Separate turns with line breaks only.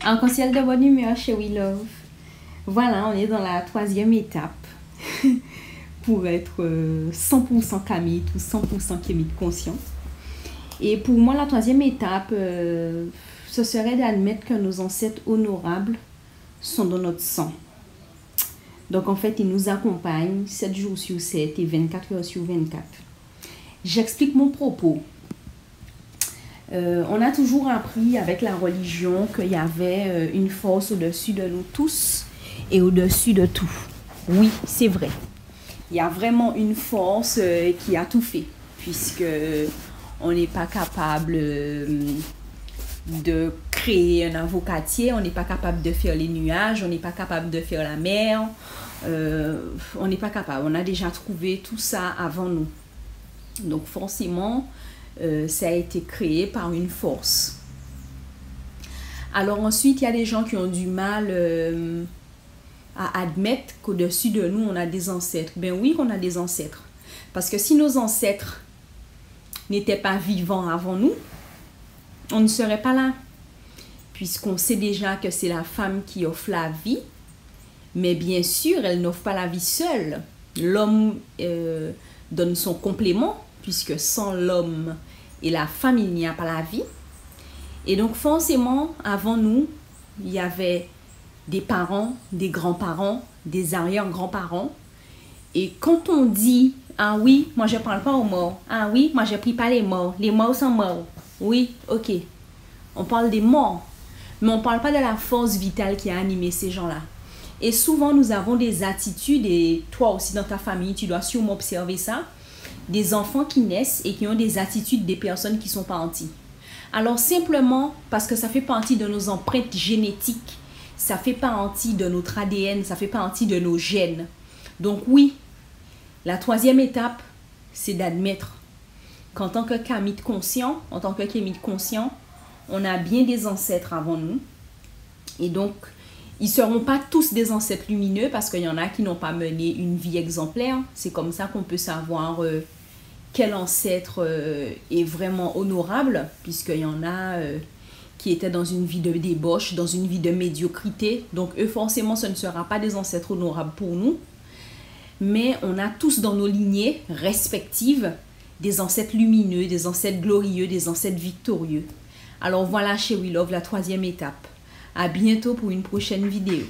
Arc-en-ciel de bonne humeur chez We Love. Voilà, on est dans la 3e étape pour être 100% kamite ou 100% kémite conscient. Et pour moi, la 3e étape, ce serait d'admettre que nos ancêtres honorables sont dans notre sang. Donc en fait, ils nous accompagnent 7 jours sur 7 et 24 heures sur 24. J'explique mon propos. On a toujours appris avec la religion qu'il y avait une force au-dessus de nous tous et au-dessus de tout. Oui, c'est vrai. Il y a vraiment une force qui a tout fait, puisque on n'est pas capable de créer un avocatier, on n'est pas capable de faire les nuages, on n'est pas capable de faire la mer, on n'est pas capable. On a déjà trouvé tout ça avant nous. Donc forcément, ça a été créé par une force. Alors ensuite, il y a des gens qui ont du mal à admettre qu'au-dessus de nous, on a des ancêtres. Ben oui, qu'on a des ancêtres. Parce que si nos ancêtres n'étaient pas vivants avant nous, on ne serait pas là. Puisqu'on sait déjà que c'est la femme qui offre la vie. Mais bien sûr, elle n'offre pas la vie seule. L'homme donne son complément, puisque sans l'homme et la femme, il n'y a pas la vie. Et donc forcément, avant nous, il y avait des parents, des grands-parents, des arrière-grands-parents. Et quand on dit, ah oui, moi je ne parle pas aux morts, ah oui, moi je ne prie pas les morts sont morts. Oui, ok, on parle des morts, mais on ne parle pas de la force vitale qui a animé ces gens-là. Et souvent, nous avons des attitudes, et toi aussi dans ta famille, tu dois sûrement observer ça, des enfants qui naissent et qui ont des attitudes des personnes qui sont parties. Alors simplement parce que ça fait partie de nos empreintes génétiques, ça fait partie de notre ADN, ça fait partie de nos gènes. Donc oui, la 3e étape, c'est d'admettre qu'en tant que kamite conscient, en tant que kémite conscient, on a bien des ancêtres avant nous. Et donc, ils ne seront pas tous des ancêtres lumineux parce qu'il y en a qui n'ont pas mené une vie exemplaire. C'est comme ça qu'on peut savoir quel ancêtre est vraiment honorable, puisqu'il y en a qui étaient dans une vie de débauche, dans une vie de médiocrité. Donc eux, forcément, ce ne sera pas des ancêtres honorables pour nous. Mais on a tous dans nos lignées respectives des ancêtres lumineux, des ancêtres glorieux, des ancêtres victorieux. Alors voilà chez We Love, la 3e étape. À bientôt pour une prochaine vidéo.